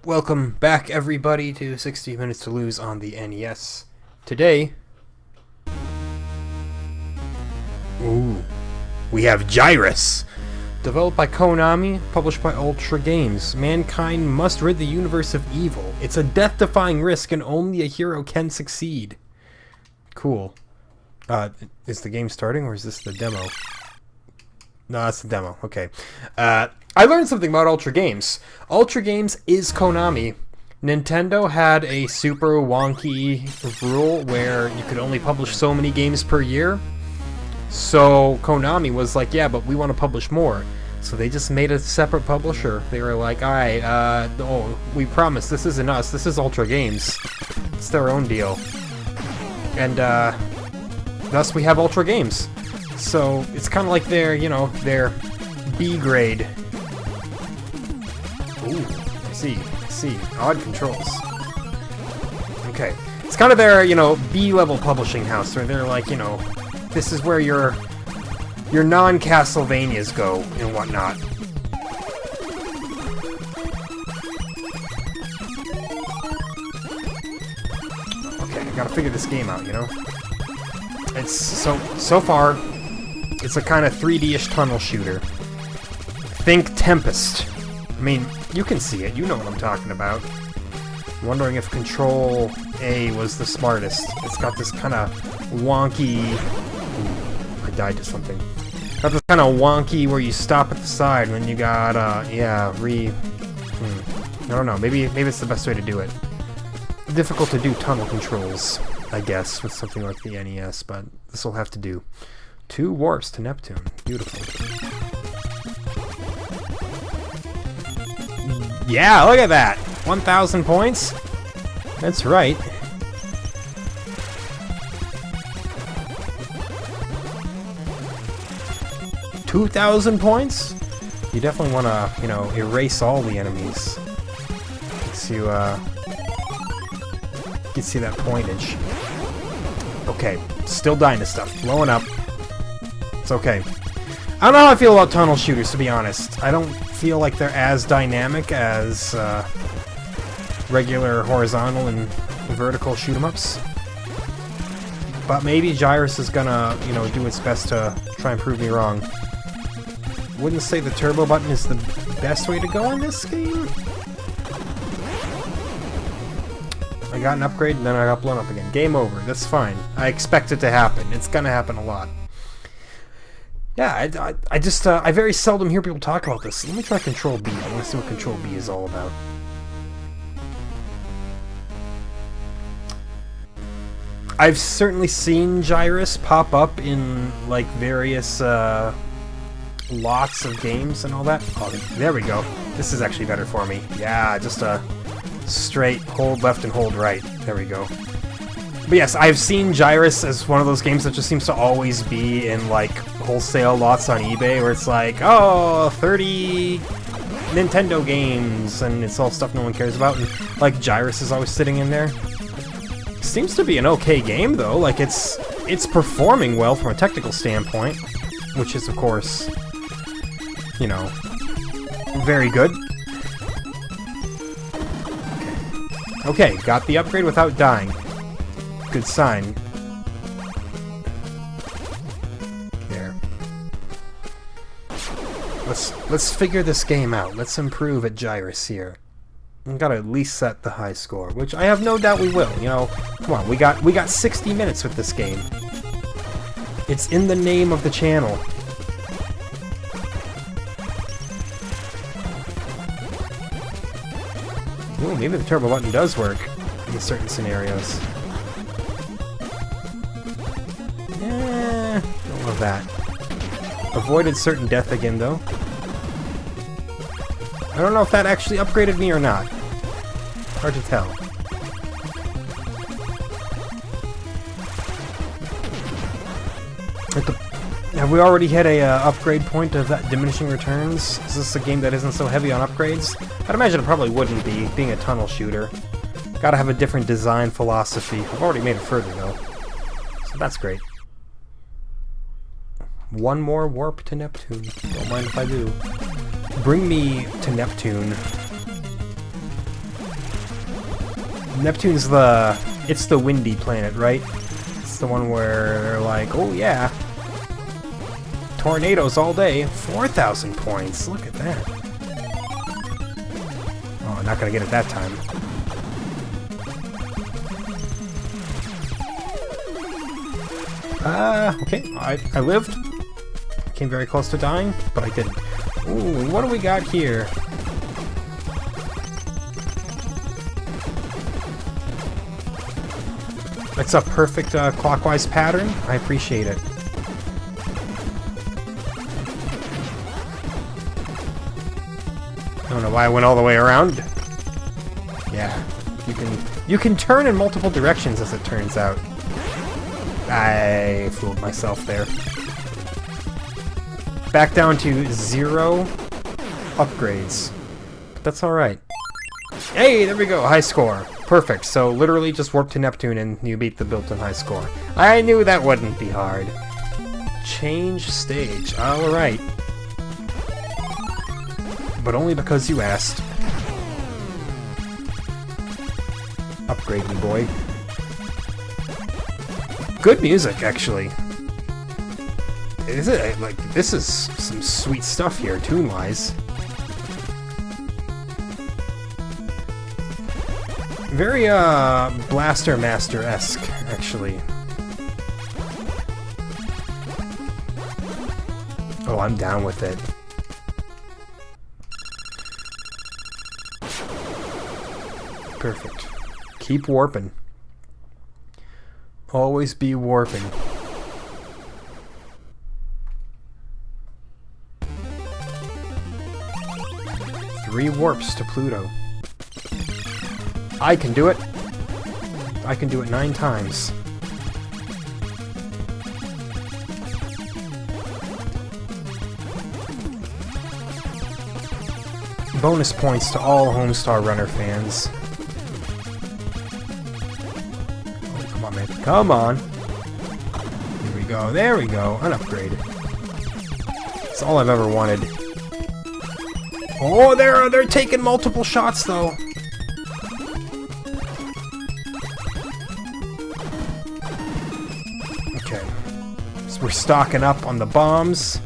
Welcome back, everybody, to 60 Minutes to Lose on the NES. Today, we have Gyruss. Developed by Konami, published by Ultra Games. Mankind must rid the universe of evil. It's a death-defying risk and only a hero can succeed. Cool. Is the game starting or is this the demo? No, that's the demo. Okay. I learned something about Ultra Games. Ultra Games is Konami. Nintendo had a super wonky rule where you could only publish so many games per year. So Konami was like, yeah, but we want to publish more. So they just made a separate publisher. They were like, alright, we promise, this isn't us, this is Ultra Games. It's their own deal. And thus we have Ultra Games. So it's kind of like their, their B grade. Ooh, I see. Odd controls. Okay. It's kind of their, B-level publishing house, where they're like, this is where your non-Castlevanias go and whatnot. Okay, I gotta figure this game out, It's so far, it's a kind of 3D-ish tunnel shooter. Think Tempest. I mean, you can see it. You know what I'm talking about. I'm wondering if Control A was the smartest. It's got this kind of wonky... Ooh, I died to something. Got this kind of wonky where you stop at the side and then you got, I don't know. Maybe it's the best way to do it. Difficult to do tunnel controls, I guess, with something like the NES, but this will have to do. 2 warps to Neptune. Beautiful. Yeah, look at that! 1,000 points? That's right. $2,000 points? You definitely want to, erase all the enemies. Gets you that pointage. Okay, still dying to stuff. Blowing up. It's okay. I don't know how I feel about tunnel shooters, to be honest. I don't feel like they're as dynamic as regular horizontal and vertical shoot-'em-ups. But maybe Gyruss is gonna, do its best to try and prove me wrong. Wouldn't say the turbo button is the best way to go in this game. I got an upgrade and then I got blown up again. Game over. That's fine. I expect it to happen. It's gonna happen a lot. Yeah, I very seldom hear people talk about this. Let me try Control B. I want to see what Control B is all about. I've certainly seen Gyruss pop up in, like, various, lots of games and all that. Oh, there we go. This is actually better for me. Yeah, just a straight hold left and hold right. There we go. But yes, I've seen Gyruss as one of those games that just seems to always be in, like, wholesale lots on eBay, where it's like, oh, 30 Nintendo games, and it's all stuff no one cares about, and, like, Gyruss is always sitting in there. Seems to be an okay game, though. Like, it's performing well from a technical standpoint, which is, of course, very good. Okay, got the upgrade without dying. Good sign. There. Let's figure this game out. Let's improve at Gyruss here. We gotta at least set the high score, which I have no doubt we will. Come on, we got 60 minutes with this game. It's in the name of the channel. Ooh, maybe the turbo button does work in certain scenarios. Don't love that. Avoided certain death again, though. I don't know if that actually upgraded me or not. Hard to tell. Have we already hit a upgrade point of that diminishing returns? Is this a game that isn't so heavy on upgrades? I'd imagine it probably wouldn't be, being a tunnel shooter. Gotta have a different design philosophy. I've already made it further, though. So that's great. One more warp to Neptune. Don't mind if I do. Bring me to Neptune. Neptune's it's the windy planet, right? It's the one where they're like, oh yeah, tornadoes all day, 4,000 points. Look at that. Oh, I'm not gonna get it that time. Okay, I lived. Came very close to dying, but I didn't. Ooh, what do we got here? It's a perfect clockwise pattern. I appreciate it. I don't know why I went all the way around. Yeah, you can turn in multiple directions, as it turns out. I fooled myself there. Back down to 0 upgrades. But that's alright. Hey, there we go, high score. Perfect, so literally just warp to Neptune and you beat the built-in high score. I knew that wouldn't be hard. Change stage, alright. But only because you asked. Upgrade me, boy. Good music, actually. This is some sweet stuff here, tune-wise. Very, Blaster Master-esque, actually. Oh, I'm down with it. Perfect. Keep warping. Always be warping. Three warps to Pluto. I can do it. I can do it 9 times. Bonus points to all Homestar Runner fans. Oh, come on, man. Come on. Here we go. There we go. An upgrade. That's all I've ever wanted. Oh, they're taking multiple shots, though. Okay. So we're stocking up on the bombs.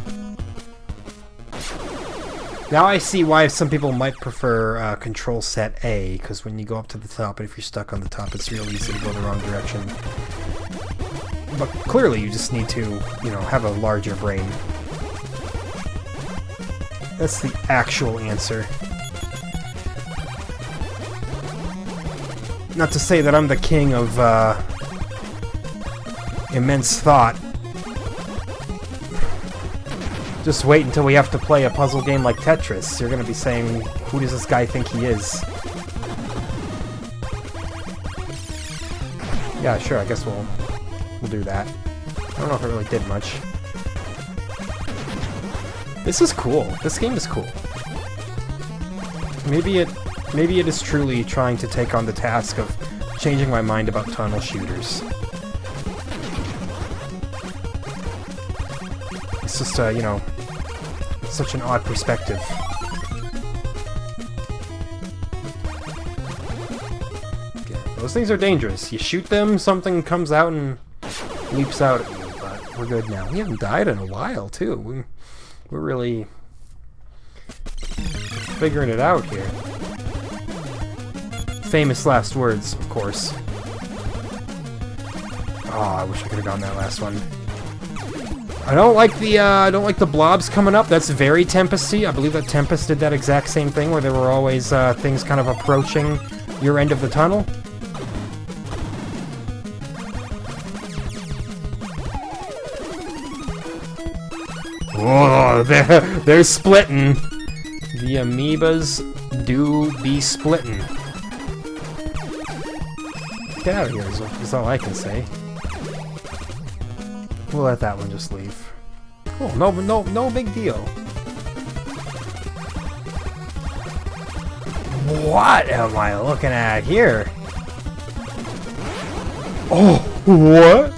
Now I see why some people might prefer Control Set A, because when you go up to the top, and if you're stuck on the top, it's real easy to go the wrong direction. But clearly you just need to, you know, have a larger brain. That's the actual answer. Not to say that I'm the king of immense thought. Just wait until we have to play a puzzle game like Tetris. You're gonna be saying, who does this guy think he is? Yeah, sure, I guess we'll do that. I don't know if it really did much. This is cool. This game is cool. Maybe it is truly trying to take on the task of changing my mind about tunnel shooters. It's just, you know, such an odd perspective. Okay. Those things are dangerous. You shoot them, something comes out and leaps out at you, but we're good now. We haven't died in a while, too. We're really figuring it out here. Famous last words, of course. Oh, I wish I could have gone that last one. I don't like the blobs coming up. That's very Tempesty. I believe that Tempest did that exact same thing, where there were always things kind of approaching your end of the tunnel. Whoa, they're splitting. The amoebas do be splitting. Get out of here is all I can say. We'll let that one just leave. Cool, no big deal. What am I looking at here? Oh, what?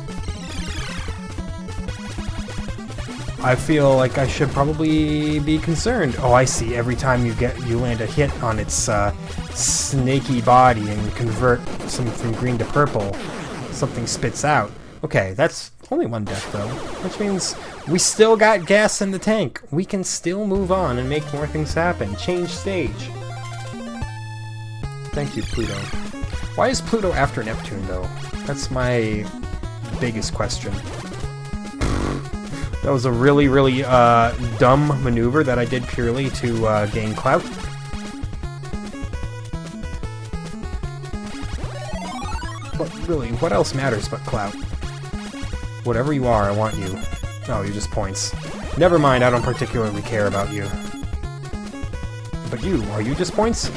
I feel like I should probably be concerned. Oh, I see. Every time you land a hit on its snaky body and convert some from green to purple, something spits out. Okay, that's only one death though, which means we still got gas in the tank. We can still move on and make more things happen. Change stage. Thank you, Pluto. Why is Pluto after Neptune though? That's my biggest question. That was a really, really dumb maneuver that I did purely to gain clout. But really, what else matters but clout? Whatever you are, I want you. Oh, you're just points. Never mind, I don't particularly care about you. But you, are you just points?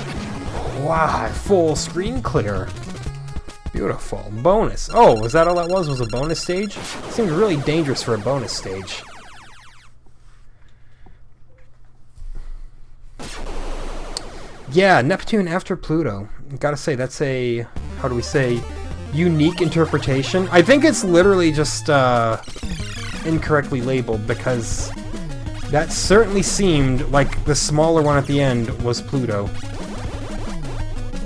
Wow, full screen clear. Beautiful. Bonus. Oh, was that all that was? Was a bonus stage? Seemed really dangerous for a bonus stage. Yeah, Neptune after Pluto. Gotta say, that's a, how do we say, unique interpretation. I think it's literally just incorrectly labeled, because that certainly seemed like the smaller one at the end was Pluto.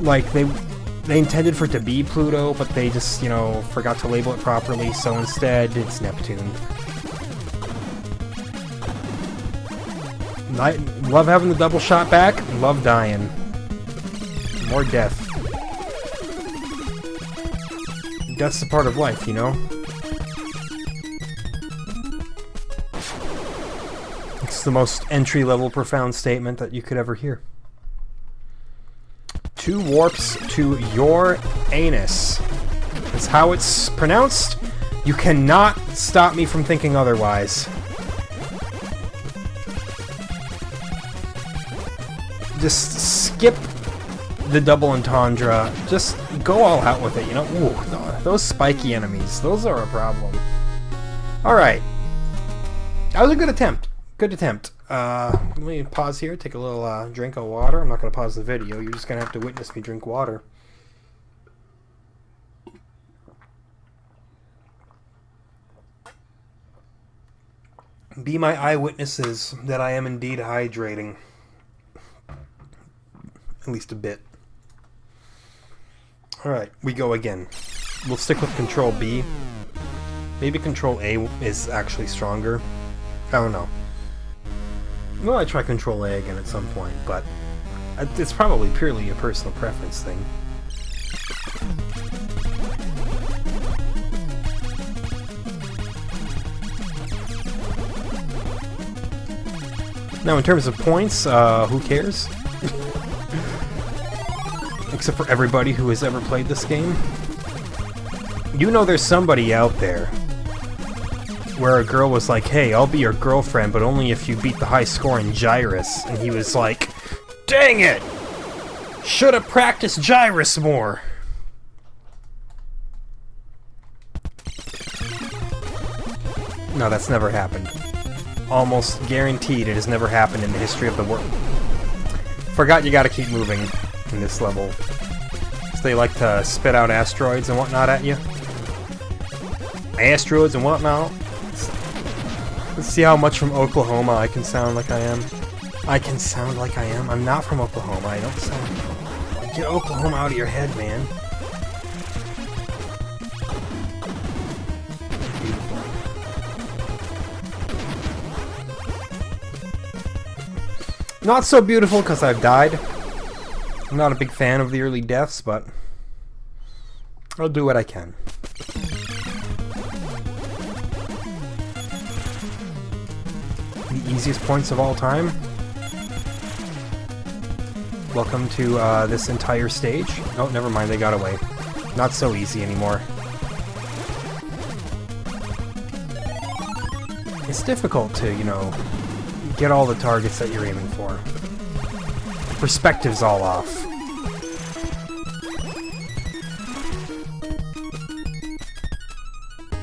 Like, they intended for it to be Pluto, but they just, you know, forgot to label it properly, so instead it's Neptune. Love having the double shot back, love dying. More death. Death's a part of life, you know? It's the most entry-level profound statement that you could ever hear. 2 warps to your anus. That's how it's pronounced. You cannot stop me from thinking otherwise. Just skip the double entendre. Just go all out with it, you know? Ooh, those spiky enemies, those are a problem. Alright. That was a good attempt. Good attempt. Let me pause here, take a little drink of water. I'm not going to pause the video. You're just going to have to witness me drink water. Be my eyewitnesses that I am indeed hydrating. At least a bit. Alright, we go again. We'll stick with Control B. Maybe Control A is actually stronger. I don't know. Well, I try Control A again at some point, but it's probably purely a personal preference thing. Now, in terms of points, who cares? Except for everybody who has ever played this game. You know there's somebody out there where a girl was like, hey, I'll be your girlfriend, but only if you beat the high score in Gyruss. And he was like, dang it! Should've practiced Gyruss more! No, that's never happened. Almost guaranteed it has never happened in the history of the world. Forgot you gotta keep moving in this level. So they like to spit out asteroids and whatnot at you. Asteroids and whatnot. Let's see how much from Oklahoma I can sound like I am. I can sound like I am? I'm not from Oklahoma. I don't sound... Get Oklahoma out of your head, man. Beautiful. Not so beautiful because I've died. I'm not a big fan of the early deaths, but I'll do what I can. The easiest points of all time. Welcome to this entire stage. Oh, never mind, they got away. Not so easy anymore. It's difficult to, you know, get all the targets that you're aiming for. Perspective's all off.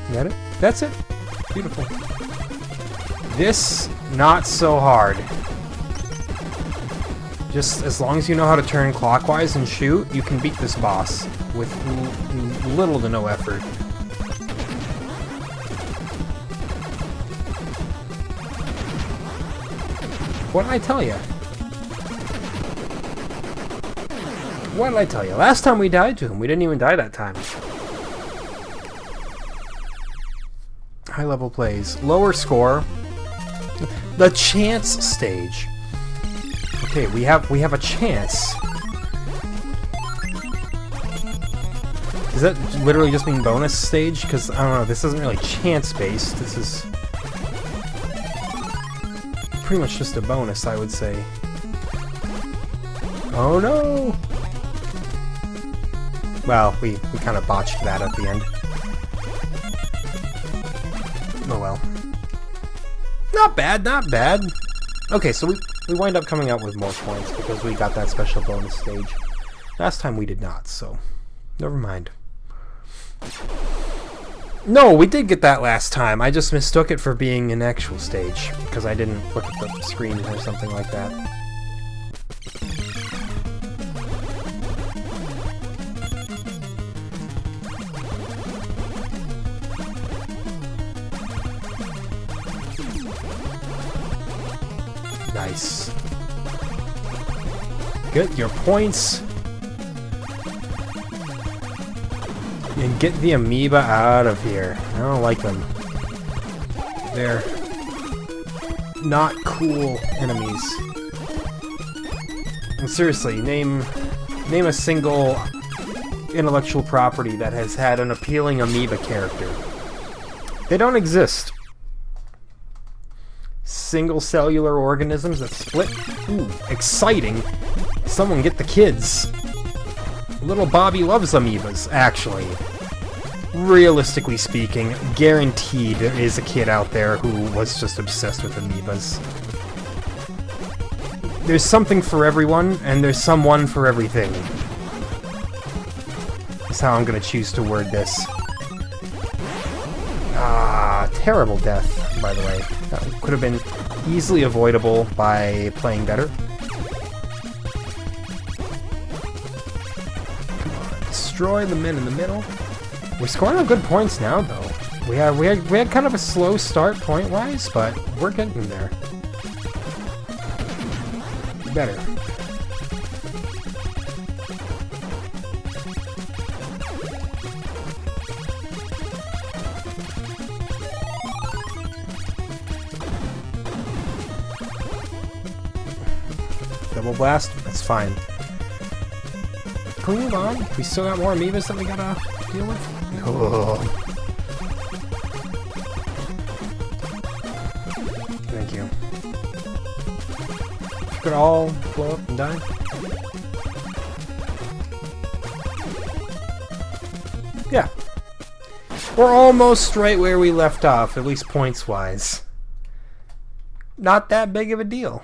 Is that it? That's it. Beautiful. This, not so hard. Just as long as you know how to turn clockwise and shoot, you can beat this boss with little to no effort. What did I tell you? What did I tell you? Last time we died to him, we didn't even die that time. High level plays. Lower score. The chance stage. Okay, we have a chance. Does that literally just mean bonus stage? Because, I don't know, this isn't really chance-based. This is pretty much just a bonus, I would say. Oh no! Well, we kind of botched that at the end. Oh well. Not bad, not bad. Okay, so we wind up coming out with more points because we got that special bonus stage. Last time we did not, so never mind. No, we did get that last time. I just mistook it for being an actual stage because I didn't look at the screen or something like that. Nice. Get your points. And get the amoeba out of here. I don't like them. They're not cool enemies. And seriously, name a single intellectual property that has had an appealing amoeba character. They don't exist. Single cellular organisms that split. Ooh, exciting. Someone get the kids. Little Bobby loves amoebas, actually. Realistically speaking, guaranteed there is a kid out there who was just obsessed with amoebas. There's something for everyone, and there's someone for everything. That's how I'm gonna choose to word this. Ah, terrible death, by the way. That could have been easily avoidable by playing better. Destroy the men in the middle. We're scoring on good points now, though. We had kind of a slow start point-wise, but we're getting there. Better. Double blast? That's fine. Can we move on? We still got more amoebas that we gotta deal with? Oh. Thank you. You could all blow up and die. Yeah. We're almost right where we left off, at least points-wise. Not that big of a deal.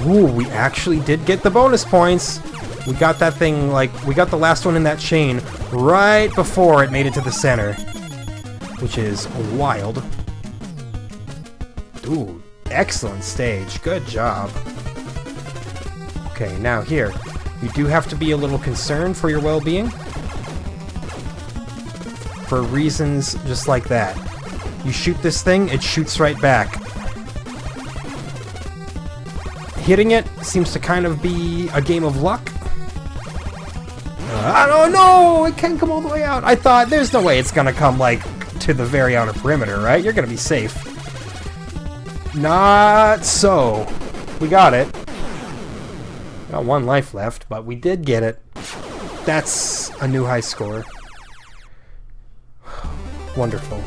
Ooh, we actually did get the bonus points. We got that thing, like, we got the last one in that chain right before it made it to the center. Which is wild. Ooh, excellent stage. Good job. Okay, now here. You do have to be a little concerned for your well-being. For reasons just like that. You shoot this thing, it shoots right back. Hitting it seems to kind of be a game of luck. I don't know! It can't come all the way out. I thought, there's no way it's gonna come, like, to the very outer perimeter, right? You're gonna be safe. Not so. We got it. Got one life left, but we did get it. That's a new high score. Wonderful.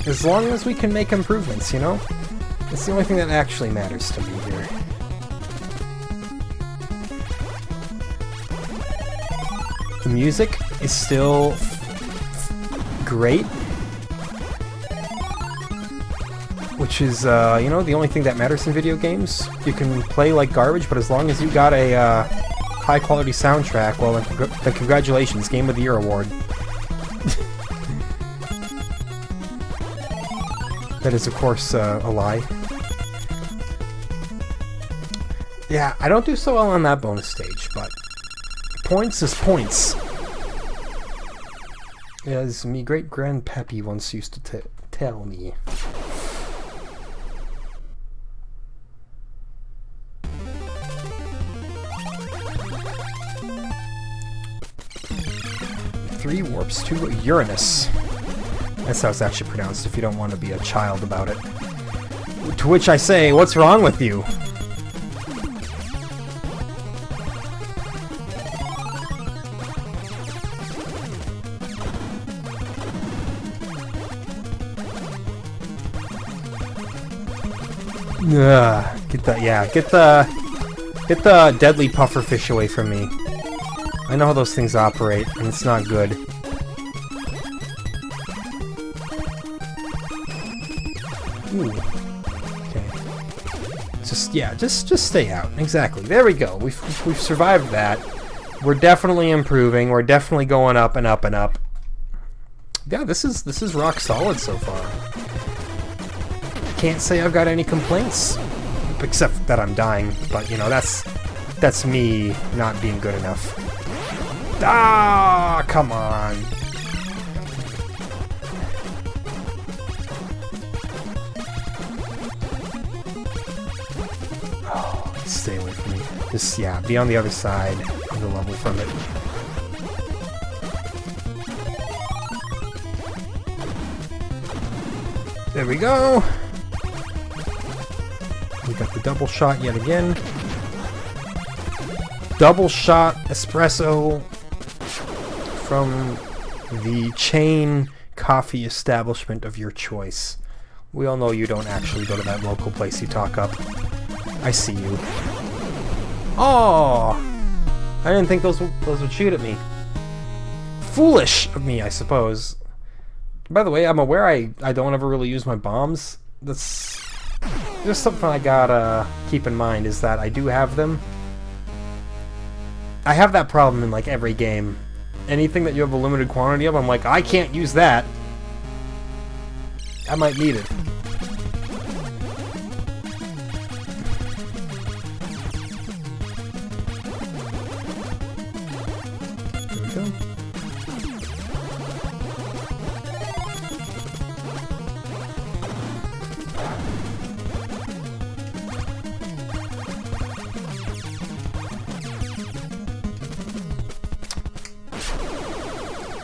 As long as we can make improvements, you know? That's the only thing that actually matters to me here. The music is still great. Which is, you know, the only thing that matters in video games. You can play like garbage, but as long as you got a high-quality soundtrack, well, then congratulations, Game of the Year award. That is, of course, a lie. Yeah, I don't do so well on that bonus stage, but points is points. As me great-grandpappy once used to tell me. Three warps to Uranus. That's how it's actually pronounced if you don't want to be a child about it. To which I say, what's wrong with you? Get the deadly pufferfish away from me. I know how those things operate, and it's not good. Ooh. Okay. Just stay out. Exactly. There we go. We've survived that. We're definitely improving. We're definitely going up and up and up. Yeah, this is rock solid so far. Can't say I've got any complaints, except that I'm dying. But you know, that's me not being good enough. Ah, come on. Oh, stay away from me. Just, yeah, be on the other side of the level from it. There we go. We got the double shot yet again. Double shot espresso from the chain coffee establishment of your choice. We all know you don't actually go to that local place you talk up. I see you. Oh! I didn't think those would shoot at me. Foolish of me, I suppose. By the way, I'm aware I don't ever really use my bombs. That's just something I gotta keep in mind, is that I do have them. I have that problem in like every game. Anything that you have a limited quantity of, I'm like, I can't use that. I might need it. There we go.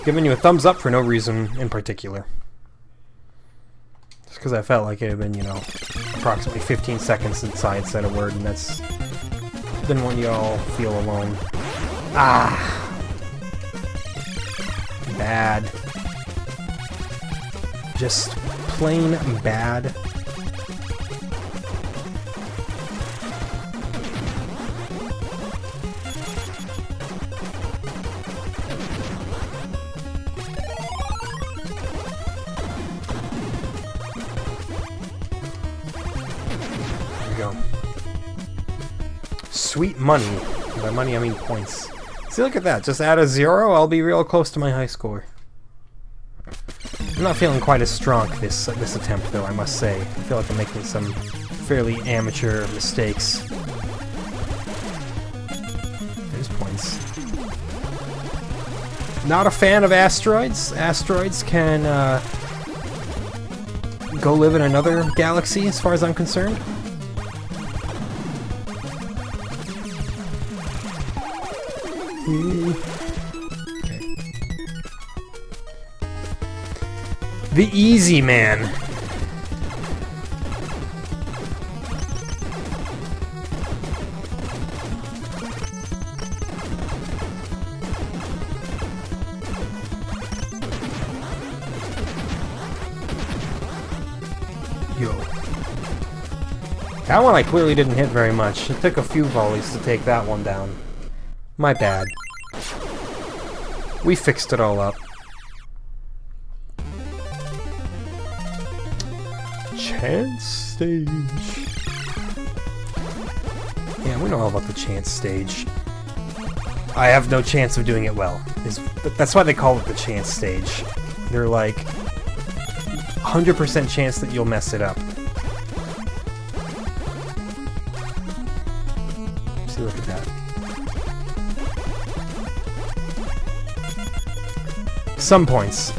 Giving you a thumbs up for no reason in particular. Just because I felt like it had been, you know, approximately 15 seconds since I had said a word, and that's... Didn't want you all feel alone. Ah! Bad. Just plain bad. Go. Sweet money. By money I mean points. See, look at that. Just add a 0, I'll be real close to my high score. I'm not feeling quite as strong this attempt, though, I must say. I feel like I'm making some fairly amateur mistakes. There's points. Not a fan of asteroids. Asteroids can go live in another galaxy, as far as I'm concerned. Okay. The Easy Man. Yo. That one I clearly didn't hit very much. It took a few volleys to take that one down. My bad. We fixed it all up. Chance stage. Yeah, we know all about the chance stage. I have no chance of doing it well. That's why they call it the chance stage. They're like 100% chance that you'll mess it up. Some points.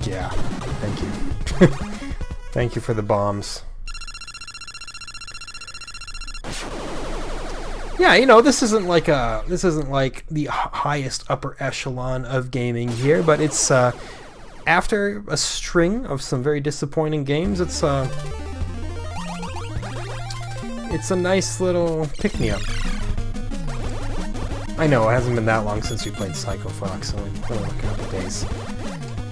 Yeah, thank you. Thank you for the bombs. Yeah, you know, this isn't like the highest upper echelon of gaming here, but it's after a string of some very disappointing games, it's a nice little pick-me-up. I know it hasn't been that long since we played Psycho Fox, only a couple days.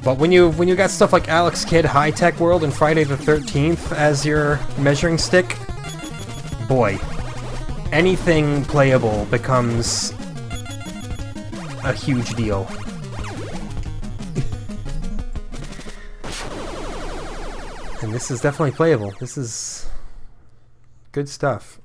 But when you got stuff like Alex Kidd, High Tech World, and Friday the 13th as your measuring stick, boy, anything playable becomes a huge deal. And this is definitely playable. This is good stuff.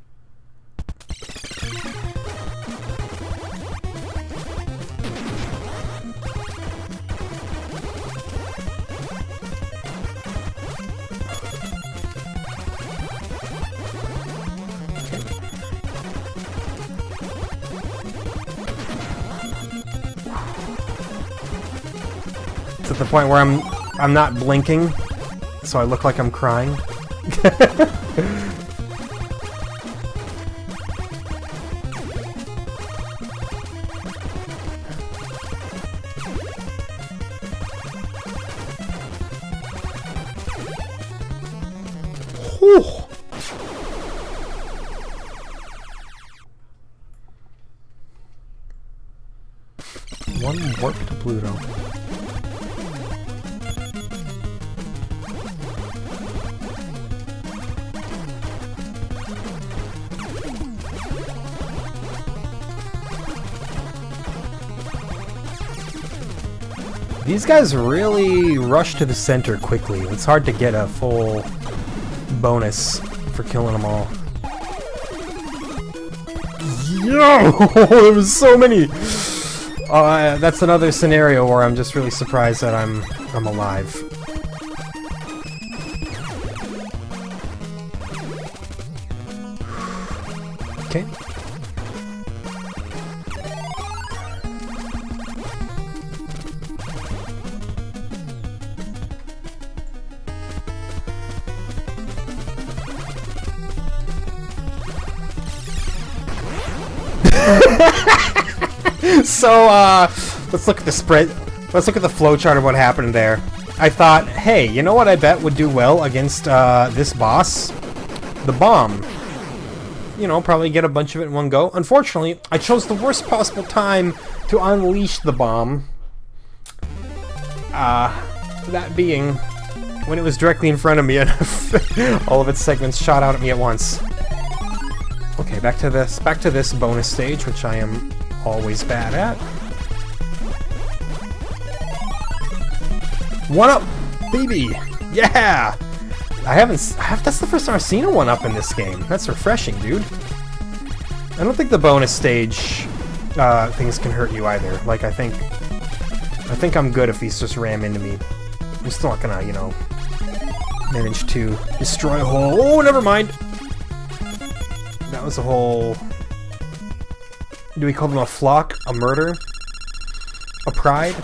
It's at the point where I'm not blinking, so I look like I'm crying. Whew. One warp to Pluto. These guys really rush to the center quickly. It's hard to get a full bonus for killing them all. Yo! There was so many! That's another scenario where I'm just really surprised that I'm alive. Okay. So, let's look at the spread. Let's look at the flowchart of what happened there. I thought, hey, you know what I bet would do well against this boss? The bomb. You know, probably get a bunch of it in one go. Unfortunately, I chose the worst possible time to unleash the bomb. That being when it was directly in front of me and all of its segments shot out at me at once. Okay, back to this bonus stage, which I am always bad at. One up, baby! Yeah! That's the first time I've seen a one up in this game. That's refreshing, dude. I don't think the bonus stage things can hurt you either. Like, I think I'm good if these just ram into me. I'm still not gonna, you know, manage to destroy a whole... Oh, never mind! That was a whole... Do we call them a flock? A murder? A pride?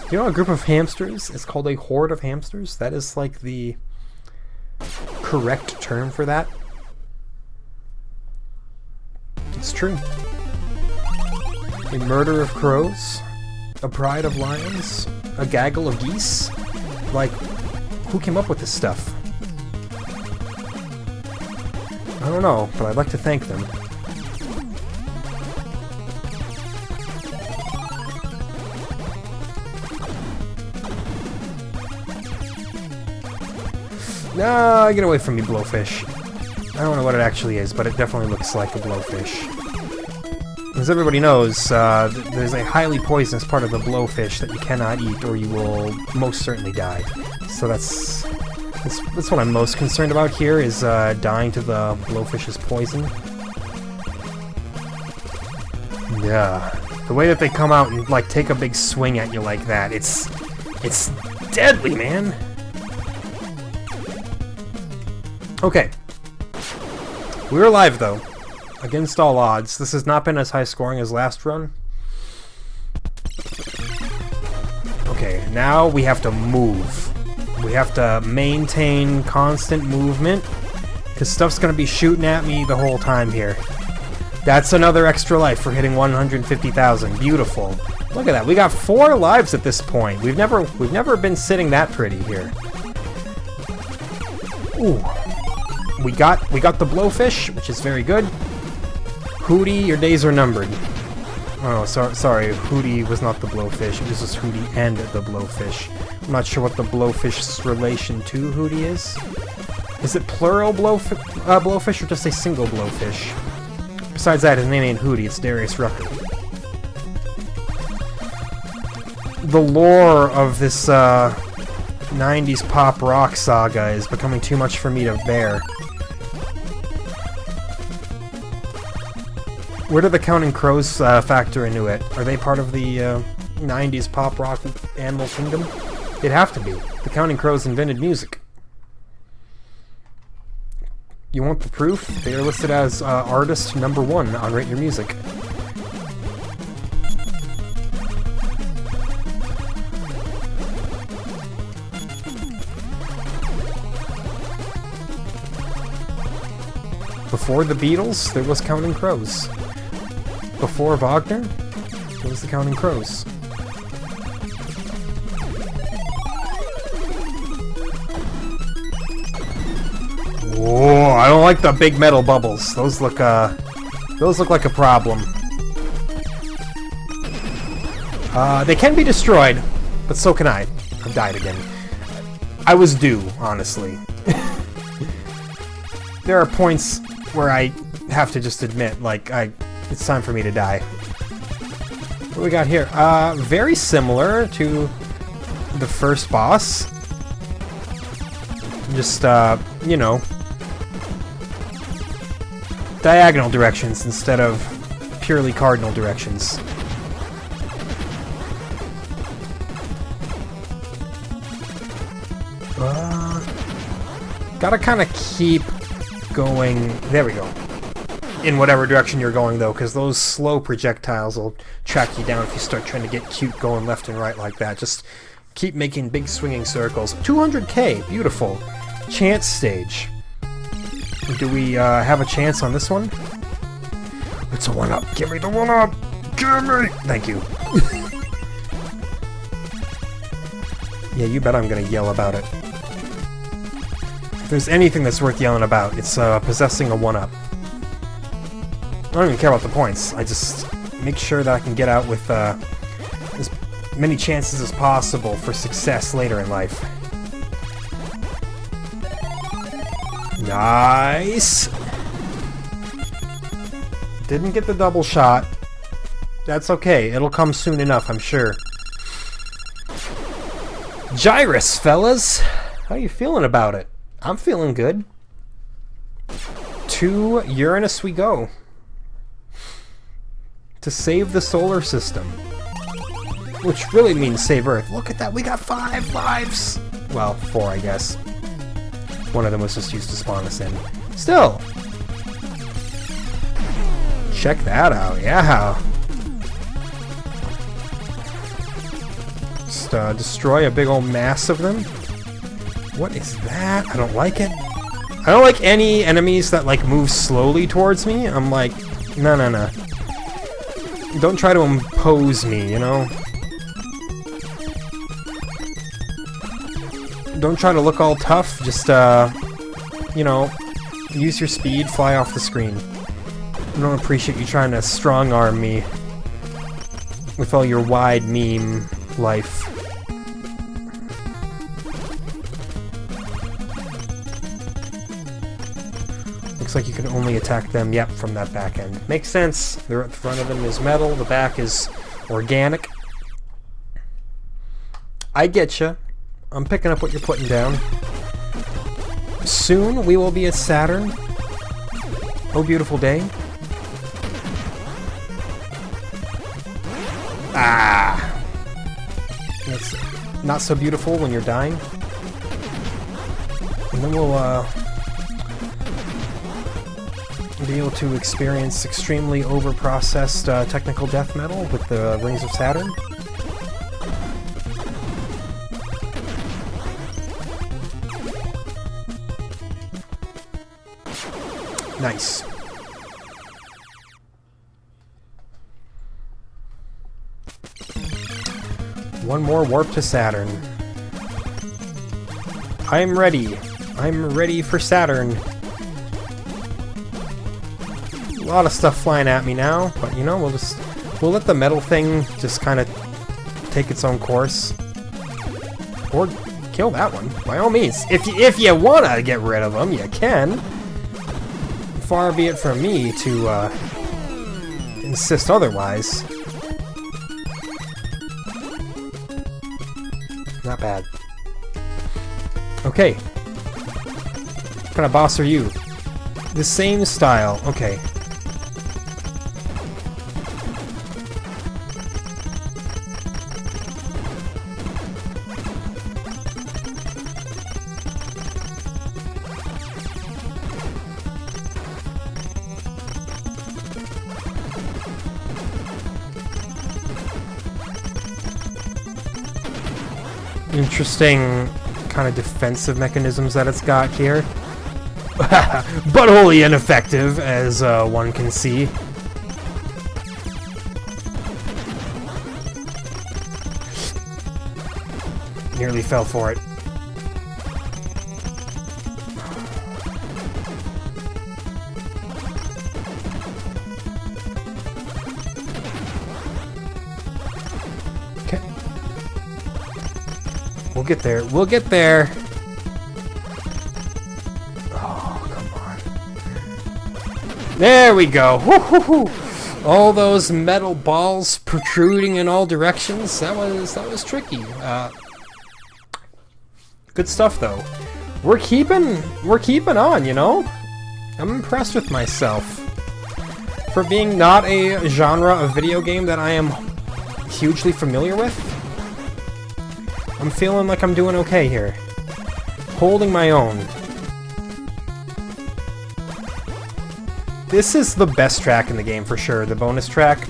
You know, a group of hamsters is called a horde of hamsters? That is like the correct term for that. It's true. A murder of crows? A pride of lions? A gaggle of geese? Like, who came up with this stuff? I don't know, but I'd like to thank them. No, get away from me, blowfish. I don't know what it actually is, but it definitely looks like a blowfish. As everybody knows, there's a highly poisonous part of the blowfish that you cannot eat, or you will most certainly die. So that's what I'm most concerned about here, is dying to the blowfish's poison. Yeah, the way that they come out and like take a big swing at you like that, it's deadly, man. Okay, we're alive though. Against all odds. This has not been as high scoring as last run. Okay, now we have to move. We have to maintain constant movement, because stuff's going to be shooting at me the whole time here. That's another extra life for hitting 150,000. Beautiful. Look at that. We got 4 lives at this point. We've never been sitting that pretty here. Ooh. We got the blowfish, which is very good. Hootie, your days are numbered. Oh, sorry. Hootie was not the blowfish. This is Hootie and the blowfish. I'm not sure what the blowfish's relation to Hootie is. Is it plural blowfish or just a single blowfish? Besides that, his name ain't Hootie, it's Darius Rucker. The lore of this 90s pop rock saga is becoming too much for me to bear. Where do the Counting Crows factor into it? Are they part of the 90s pop rock animal kingdom? They'd have to be. The Counting Crows invented music. You want the proof? They are listed as artist #1 on Rate Your Music. Before the Beatles, there was Counting Crows. Before Wagner, there was the Counting Crows. Whoa, I don't like the big metal bubbles. Those look like a problem. They can be destroyed, but so can I. I've died again. I was due, honestly. There are points where I have to just admit, like, it's time for me to die. What do we got here? Very similar to the first boss. Just, you know, diagonal directions instead of purely cardinal directions. Gotta kind of keep going. There we go. In whatever direction you're going, though, because those slow projectiles will track you down if you start trying to get cute going left and right like that. Just keep making big swinging circles. 200k, beautiful. Chance stage. Do we have a chance on this one? It's a 1-up. Give me the 1-up! Give me! Thank you. Yeah, you bet I'm gonna yell about it. If there's anything that's worth yelling about, it's possessing a 1-up. I don't even care about the points. I just make sure that I can get out with as many chances as possible for success later in life. Nice! Didn't get the double shot. That's okay. It'll come soon enough, I'm sure. Gyruss, fellas! How you feeling about it? I'm feeling good. To Uranus we go. To save the solar system. Which really means save Earth. Look at that, we got 5 lives! Well, 4, I guess. One of them was just used to spawn us in. Still! Check that out, yeah! Just destroy a big old mass of them. What is that? I don't like it. I don't like any enemies that, like, move slowly towards me. I'm like, no, no, no. Don't try to impose me, you know? Don't try to look all tough, just, you know, use your speed, fly off the screen. I don't appreciate you trying to strong-arm me with all your wide meme life. Looks like you can only attack them, yep, from that back end. Makes sense. The front of them is metal, the back is organic. I getcha. I'm picking up what you're putting down. Soon we will be at Saturn. Oh, beautiful day. Ah! It's not so beautiful when you're dying. And then we'll, be able to experience extremely overprocessed technical death metal with the Rings of Saturn. Nice. One more warp to Saturn. I'm ready. I'm ready for Saturn. A lot of stuff flying at me now, but you know, we'll let the metal thing just kind of take its own course. Or kill that one, by all means. If you wanna get rid of them, you can. Far be it from me to insist otherwise. Not bad. Okay. What kind of boss are you? The same style. Okay. Interesting kind of defensive mechanisms that it's got here. But wholly ineffective, as one can see. Nearly fell for it. Okay. We'll get there. We'll get there. Oh, come on. There we go. Woo-hoo-hoo. All those metal balls protruding in all directions. That was tricky. Good stuff though. We're keeping on, you know? I'm impressed with myself. For being not a genre of video game that I am hugely familiar with, I'm feeling like I'm doing okay here. Holding my own. This is the best track in the game for sure, the bonus track.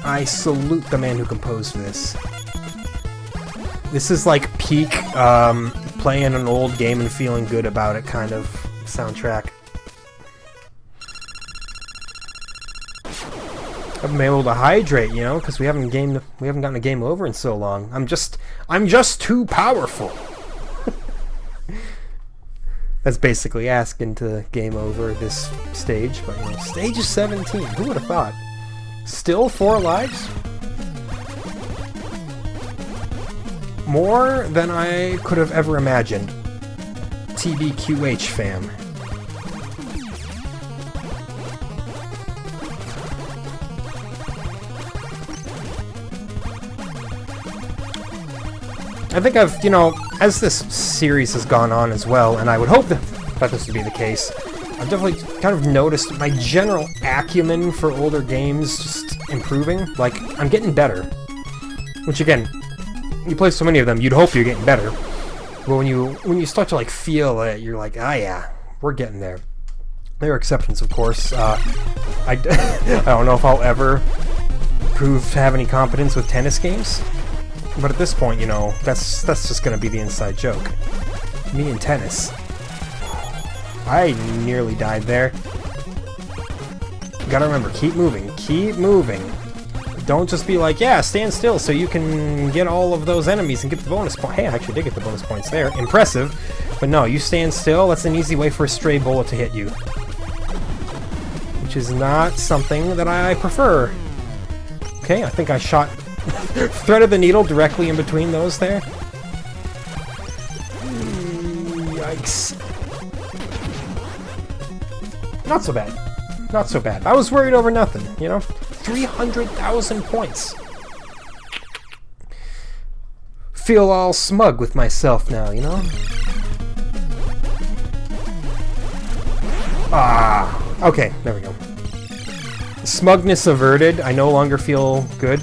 I salute the man who composed this. This is like peak playing an old game and feeling good about it kind of soundtrack. I haven't been able to hydrate, you know, because we haven't gotten a game over in so long. I'm just too powerful. That's basically asking to game over this stage, but you know, stage is 17. Who would have thought? Still 4 lives? More than I could have ever imagined. TBQH fam. I think I've, you know, as this series has gone on as well, and I would hope that this would be the case, I've definitely kind of noticed my general acumen for older games just improving. Like, I'm getting better. Which, again, you play so many of them, you'd hope you're getting better. But when you start to, like, feel it, you're like, ah, yeah, we're getting there. There are exceptions, of course. I don't know if I'll ever prove to have any competence with tennis games. But at this point, you know, that's just gonna be the inside joke. Me and tennis. I nearly died there. Gotta remember, keep moving, keep moving. Don't just be like, yeah, stand still so you can get all of those enemies and get the bonus point. Hey, I actually did get the bonus points there. Impressive. But no, you stand still, that's an easy way for a stray bullet to hit you. Which is not something that I prefer. Okay, I think I shot... threaded the needle directly in between those there. Yikes. Not so bad. Not so bad. I was worried over nothing, you know? 300,000 points. Feel all smug with myself now, you know? Ah, okay, there we go. Smugness averted. I no longer feel good.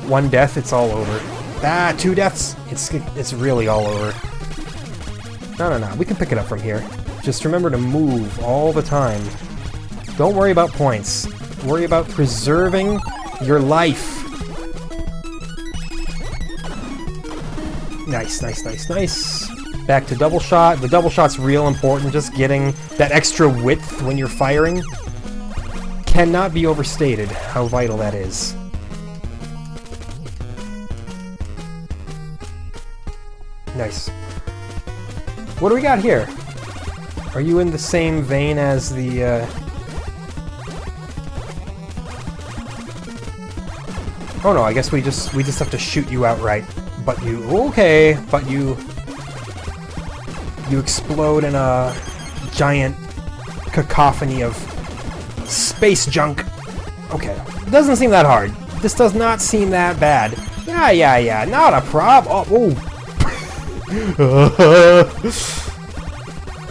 One death, it's all over. Ah, 2 deaths. It's really all over. No. We can pick it up from here. Just remember to move all the time. Don't worry about points. Worry about preserving your life. Nice. Back to double shot. The double shot's real important. Just getting that extra width when you're firing cannot be overstated how vital that is. Nice. What do we got here? Are you in the same vein as the, Oh no, I guess we just have to shoot you outright. But you... Okay, but you explode in a giant cacophony of space junk. Okay. Doesn't seem that hard. This does not seem that bad. Yeah. Not a problem.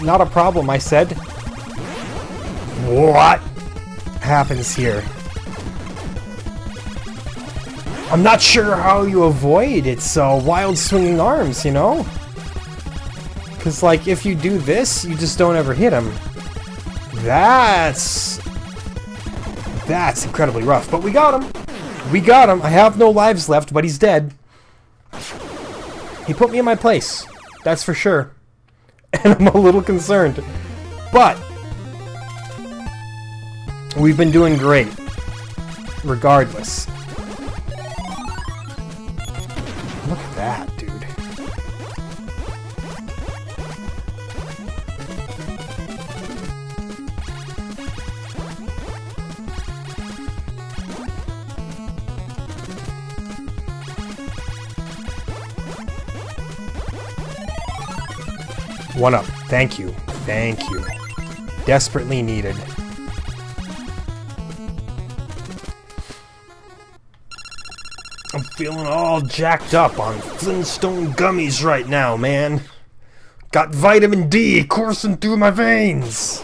Not a problem, I said. What happens here? I'm not sure how you avoid its wild swinging arms, you know? Because, like, if you do this, you just don't ever hit him. That's incredibly rough. But we got him. We got him. I have no lives left, but he's dead. He put me in my place. That's for sure. And I'm a little concerned. But we've been doing great. Regardless. Look at that, dude. One up. Thank you. Thank you. Desperately needed. I'm feeling all jacked up on Flintstone gummies right now, man. Got vitamin D coursing through my veins.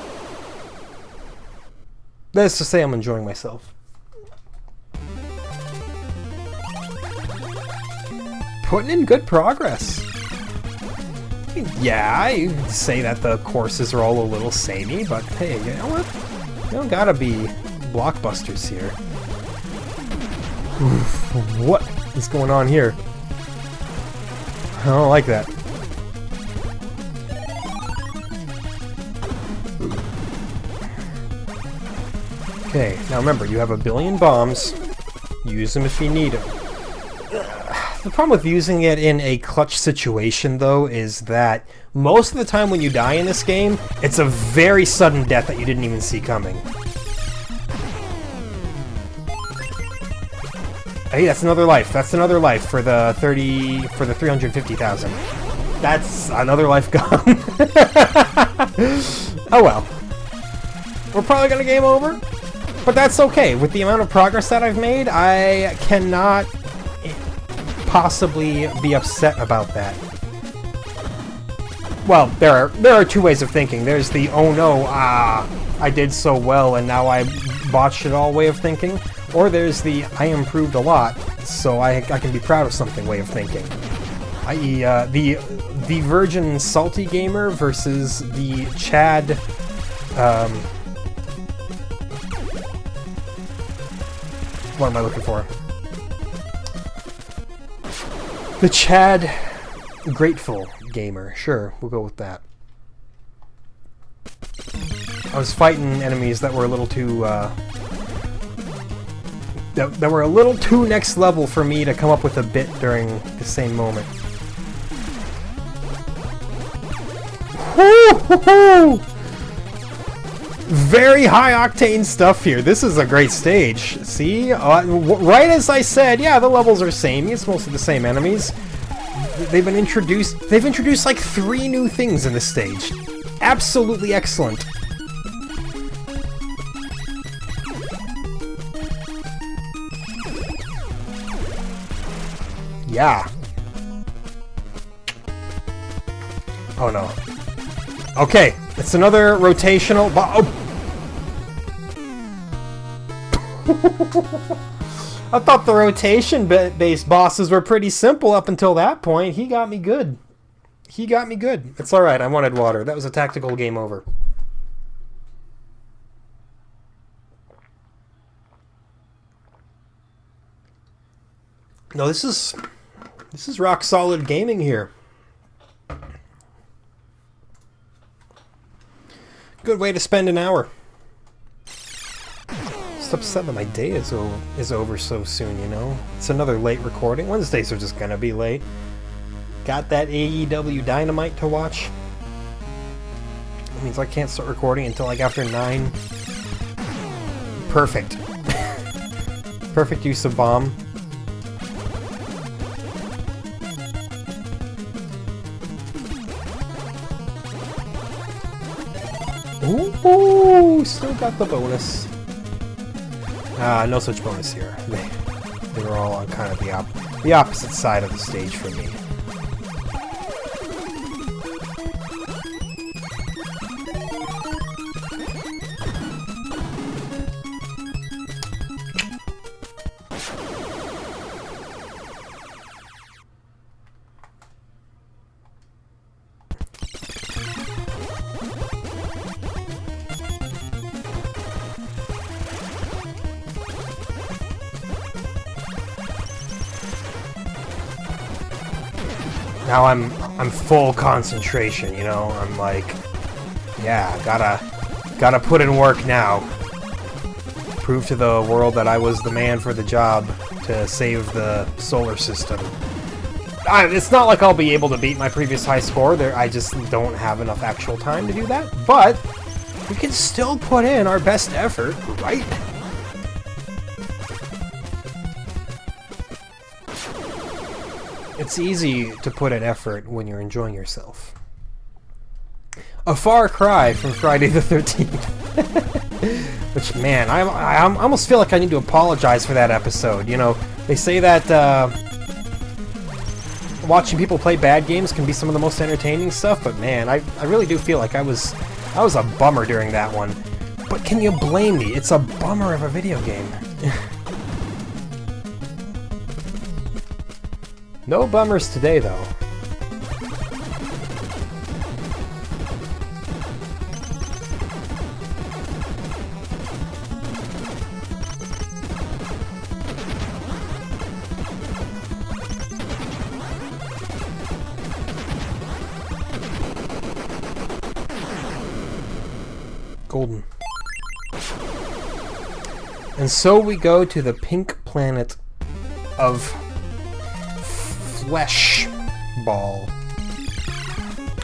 Let's just say I'm enjoying myself. Putting in good progress. Yeah, you could say that the courses are all a little samey, but hey, you know what? You don't gotta be blockbusters here. What is going on here? I don't like that. Okay, now remember, you have a billion bombs. Use them if you need them. The problem with using it in a clutch situation, though, is that most of the time when you die in this game, it's a very sudden death that you didn't even see coming. Hey, that's another life. That's another life for the 350,000. That's another life gone. Oh well. We're probably gonna game over, but that's okay. With the amount of progress that I've made, I cannot possibly be upset about that. Well, there are two ways of thinking. There's the oh no, I did so well and now I botched it all way of thinking. Or there's the I improved a lot, so I can be proud of something way of thinking. I.e., the virgin salty gamer versus the Chad, what am I looking for? The Chad grateful gamer. Sure, we'll go with that. I was fighting enemies that were a little too, that were a little too next level for me to come up with a bit during the same moment. Woo-hoo-hoo! Very high octane stuff here. This is a great stage. See? Right as I said, yeah, the levels are samey. It's mostly the same enemies. They've introduced like 3 new things in this stage. Absolutely excellent. Yeah. Oh no. Okay, it's another rotational I thought the rotation-based bosses were pretty simple up until that point. He got me good. He got me good. It's alright, I wanted water. That was a tactical game over. No, this is rock solid gaming here. Good way to spend an hour. Just upset that my day is over so soon, you know? It's another late recording. Wednesdays are just gonna be late. Got that AEW Dynamite to watch. That means I can't start recording until like after 9. Perfect. Perfect use of bomb. Ooh, still got the bonus. No such bonus here. They were all on kind of the opposite side of the stage for me. Now I'm full concentration, you know? I'm like, yeah, gotta put in work now. Prove to the world that I was the man for the job to save the solar system. It's not like I'll be able to beat my previous high score. I just don't have enough actual time to do that. But we can still put in our best effort, right? It's easy to put in effort when you're enjoying yourself. A far cry from Friday the 13th. Which, man, I almost feel like I need to apologize for that episode. You know, they say that watching people play bad games can be some of the most entertaining stuff, but man, I really do feel like I was a bummer during that one. But can you blame me? It's a bummer of a video game. No bummers today, though. Golden. And so we go to the pink planet of Flesh Ball.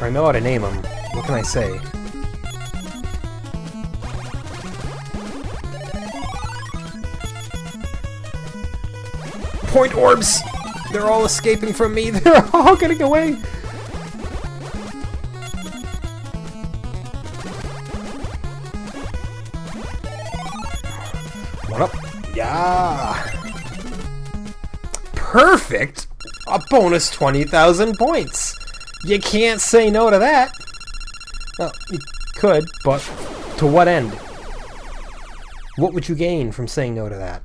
I know how to name them. What can I say? Point orbs! They're all escaping from me. They're all getting away. One up. Yeah. Perfect. A bonus 20,000 points. You can't say no to that. Well, you could, but to what end? What would you gain from saying no to that?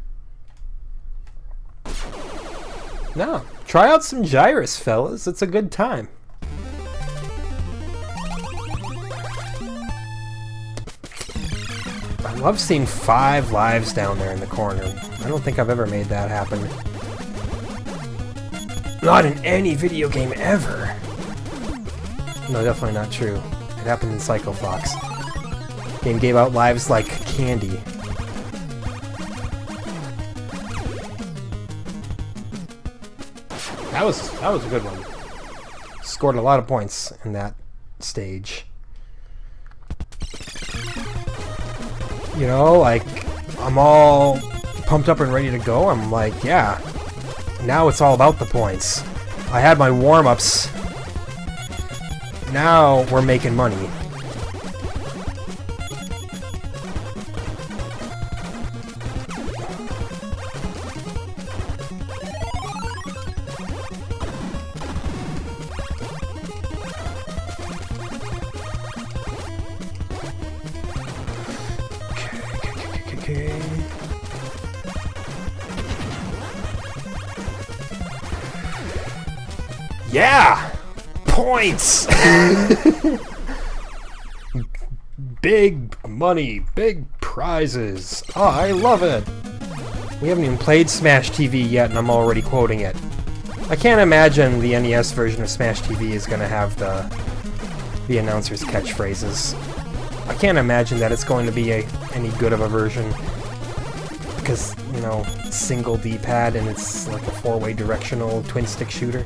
No. Try out some Gyruss, fellas. It's a good time. I love seeing 5 lives down there in the corner. I don't think I've ever made that happen. Not in any video game ever. No, definitely not true. It happened in Psycho Fox. Game gave out lives like candy. That was a good one. Scored a lot of points in that stage. You know, like, I'm all pumped up and ready to go. I'm like, yeah. Now it's all about the points. I had my warm-ups. Now we're making money. Yeah! Points! Big money, big prizes. Oh, I love it. We haven't even played Smash TV yet, and I'm already quoting it. I can't imagine the NES version of Smash TV is going to have the announcer's catchphrases. I can't imagine that it's going to be any good of a version. Because, you know, single D-pad and it's like a 4-way directional twin-stick shooter.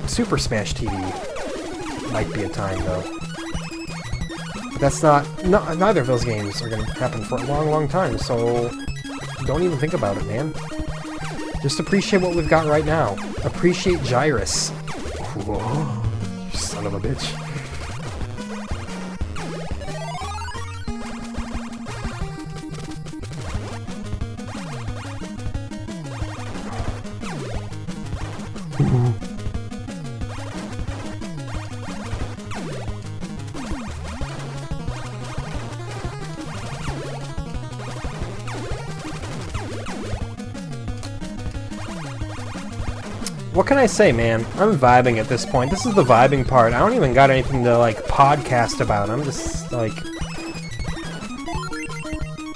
Super Smash TV might be a time, though. But that's neither of those games are going to happen for a long, long time, so don't even think about it, man. Just appreciate what we've got right now. Appreciate Gyruss. Whoa, you son of a bitch. What can I say, man? I'm vibing at this point. This is the vibing part. I don't even got anything to, like, podcast about. I'm just, like...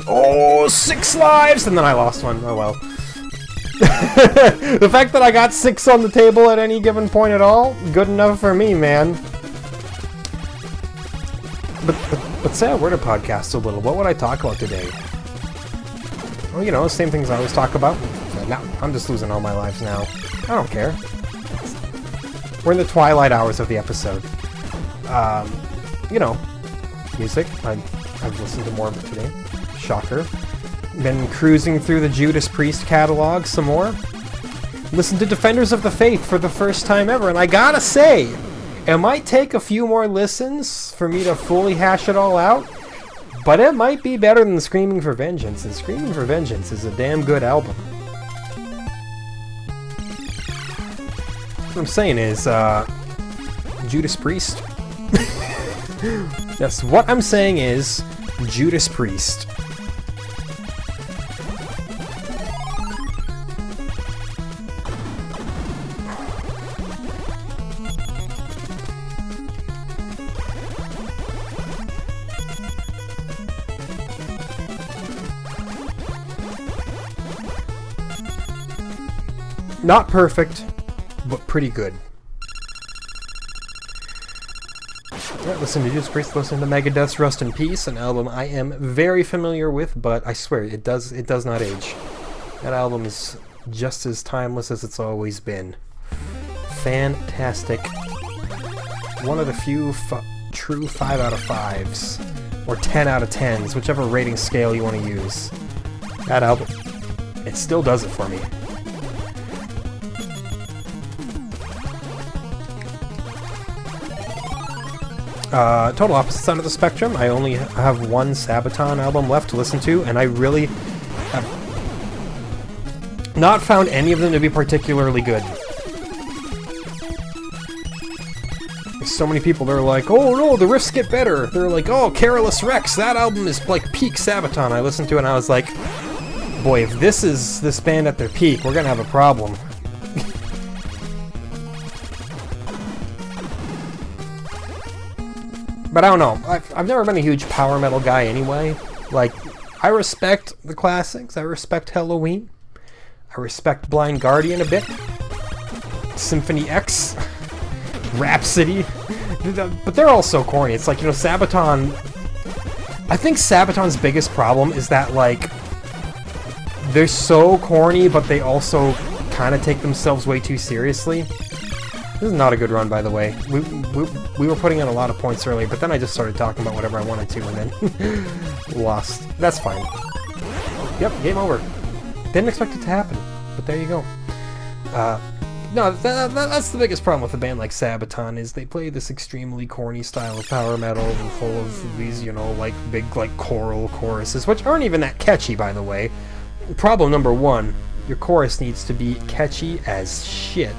Oh, 6 lives! And then I lost one. Oh, well. The fact that I got 6 on the table at any given point at all, good enough for me, man. But say I were to podcast a little, what would I talk about today? Well, you know, the same things I always talk about. Now, I'm just losing all my lives now. I don't care. We're in the twilight hours of the episode. You know, music. I've listened to more of it today. Shocker. Been cruising through the Judas Priest catalog some more. Listened to Defenders of the Faith for the first time ever, and I gotta say, it might take a few more listens for me to fully hash it all out, but it might be better than Screaming for Vengeance, and Screaming for Vengeance is a damn good album. What I'm saying is, Judas Priest. Yes, what I'm saying is, Judas Priest. Not perfect, but pretty good. Alright, listen to Judas Priest, listen to Megadeth's Rust in Peace, an album I am very familiar with, but I swear, it does not age. That album is just as timeless as it's always been. Fantastic. One of the few true 5 out of 5s, or 10 out of 10s, whichever rating scale you want to use. That album, it still does it for me. Total opposite side of the spectrum. I only have one Sabaton album left to listen to, and I really have not found any of them to be particularly good. There's so many people that are like, oh no, the riffs get better. They're like, oh, Careless Rex, that album is like peak Sabaton. I listened to it and I was like, boy, if this is this band at their peak, we're gonna have a problem. But I don't know, I've never been a huge power metal guy anyway. Like, I respect the classics, I respect Halloween, I respect Blind Guardian a bit, Symphony X, Rhapsody, but they're all so corny. It's like, you know, Sabaton, I think Sabaton's biggest problem is that, like, they're so corny, but they also kind of take themselves way too seriously. This is not a good run, by the way. We were putting in a lot of points earlier, but then I just started talking about whatever I wanted to, and then lost. That's fine. Yep, game over. Didn't expect it to happen, but there you go. No, that's the biggest problem with a band like Sabaton, is they play this extremely corny style of power metal and full of these, you know, like, big, like, choral choruses, which aren't even that catchy, by the way. Problem number 1, your chorus needs to be catchy as shit.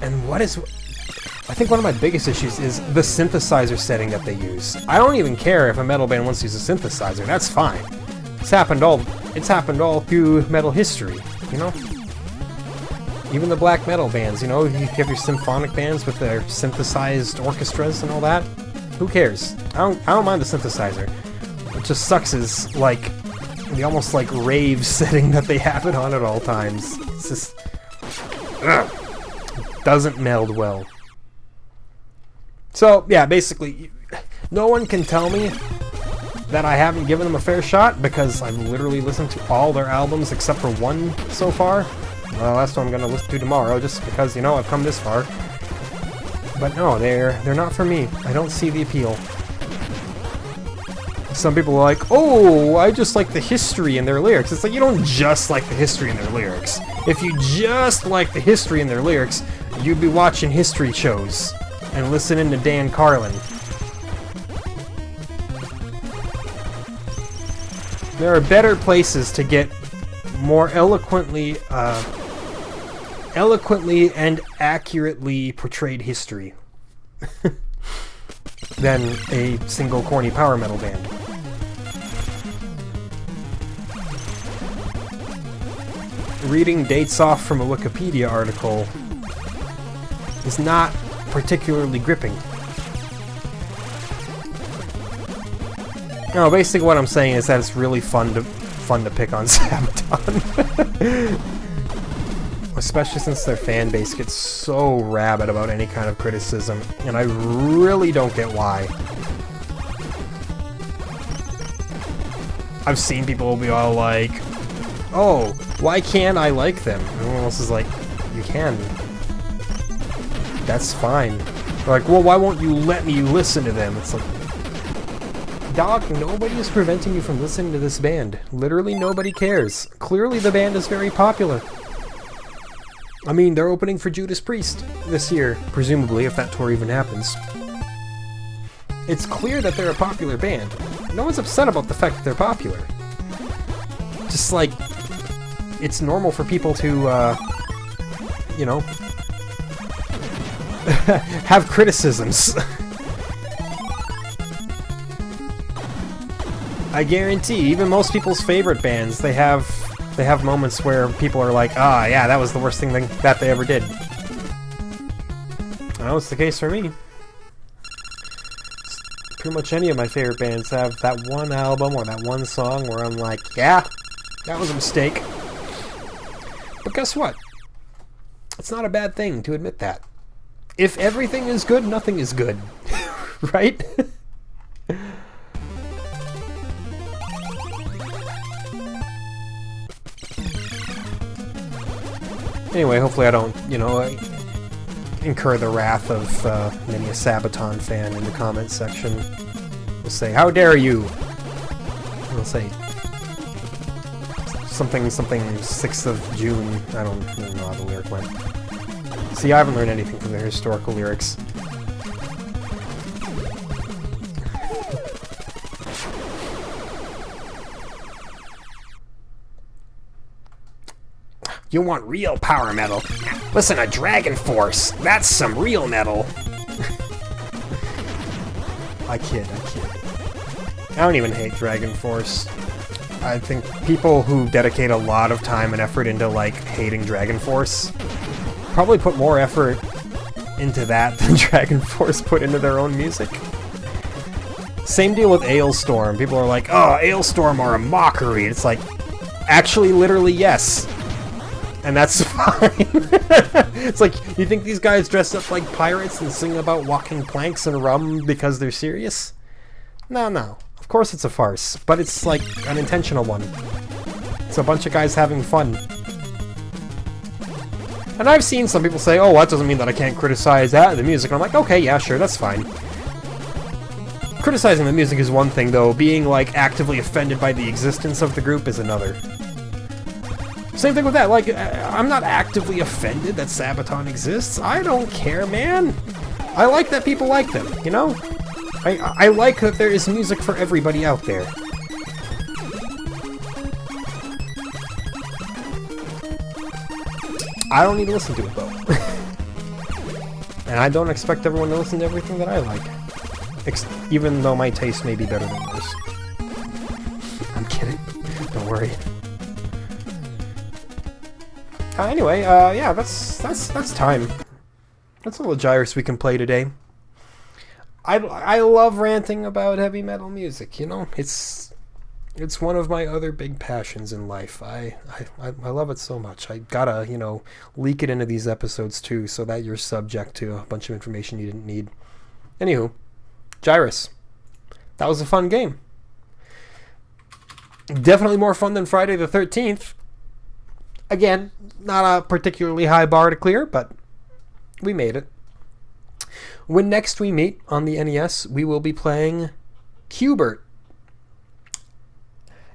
And what is... I think one of my biggest issues is the synthesizer setting that they use. I don't even care if a metal band wants to use a synthesizer, that's fine. It's happened all through metal history, you know? Even the black metal bands, you know, you have your symphonic bands with their synthesized orchestras and all that. Who cares? I don't mind the synthesizer. What just sucks is, like, the almost, like, rave setting that they have it on at all times. It's just... ugh, doesn't meld well. So, yeah, basically, no one can tell me that I haven't given them a fair shot, because I've literally listened to all their albums except for one so far. Well, that's what I'm going to listen to tomorrow, just because, you know, I've come this far. But no, they're not for me. I don't see the appeal. Some people are like, oh, I just like the history in their lyrics. It's like, you don't just like the history in their lyrics. If you just like the history in their lyrics, you'd be watching history shows and listening to Dan Carlin. There are better places to get more eloquently and accurately portrayed history than a single corny power metal band. Reading dates off from a Wikipedia article is not particularly gripping. No, basically what I'm saying is that it's really fun to pick on Sabaton. Especially since their fan base gets so rabid about any kind of criticism, and I really don't get why. I've seen people be all like, oh, why can't I like them? And everyone else is like, you can. That's fine. They're like, well, why won't you let me listen to them? It's like, dog, nobody is preventing you from listening to this band. Literally nobody cares. Clearly the band is very popular. I mean, they're opening for Judas Priest this year, presumably, if that tour even happens. It's clear that they're a popular band. No one's upset about the fact that they're popular. Just like, it's normal for people to, you know, have criticisms. I guarantee, even most people's favorite bands, they have moments where people are like, ah, yeah, that was the worst thing that they ever did. I know it's the case for me. Pretty much any of my favorite bands have that one album or that one song where I'm like, yeah, that was a mistake. But guess what? It's not a bad thing to admit that. If everything is good, nothing is good. Right? Anyway, hopefully I don't, you know, incur the wrath of many a Sabaton fan in the comments section. We'll say, how dare you? We'll say something 6th of June. I don't even know how the lyric went. See, I haven't learned anything from their historical lyrics. You want real power metal? Listen to Dragon Force. That's some real metal. I kid. I don't even hate Dragon Force. I think people who dedicate a lot of time and effort into, like, hating Dragon Force probably put more effort into that than Dragon Force put into their own music. Same deal with Ailstorm. People are like, oh, Ailstorm are a mockery. It's like, actually, literally, yes. And that's fine. It's like, you think these guys dress up like pirates and sing about walking planks and rum because they're serious? No. Of course it's a farce, but it's like an intentional one. It's a bunch of guys having fun. And I've seen some people say, oh, that doesn't mean that I can't criticize that, the music. And I'm like, okay, yeah, sure, that's fine. Criticizing the music is one thing, though. Being, like, actively offended by the existence of the group is another. Same thing with that, like, I'm not actively offended that Sabaton exists. I don't care, man. I like that people like them, you know? I like that there is music for everybody out there. I don't need to listen to it, though. And I don't expect everyone to listen to everything that I like. Even though my taste may be better than yours. I'm kidding. Don't worry. Anyway, yeah, that's time. That's all the Gyruss we can play today. I love ranting about heavy metal music. You know, it's one of my other big passions in life. I love it so much. I gotta, leak it into these episodes too, so that you're subject to a bunch of information you didn't need. Anywho, Gyruss. That was a fun game. Definitely more fun than Friday the 13th. Again, not a particularly high bar to clear, but we made it. When next we meet on the NES, we will be playing Q*bert.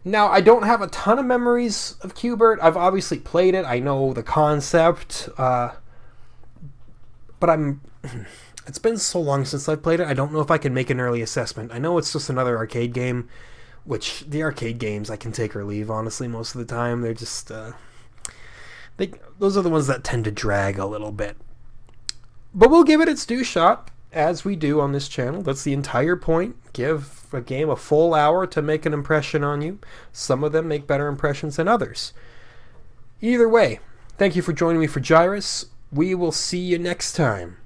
Now, I don't have a ton of memories of Q*bert. I've obviously played it. I know the concept. But it's been so long since I've played it, I don't know if I can make an early assessment. I know it's just another arcade game, which the arcade games I can take or leave, honestly, most of the time. They're just... those are the ones that tend to drag a little bit. But we'll give it its due shot, as we do on this channel. That's the entire point. Give a game a full hour to make an impression on you. Some of them make better impressions than others. Either way, thank you for joining me for Gyruss. We will see you next time.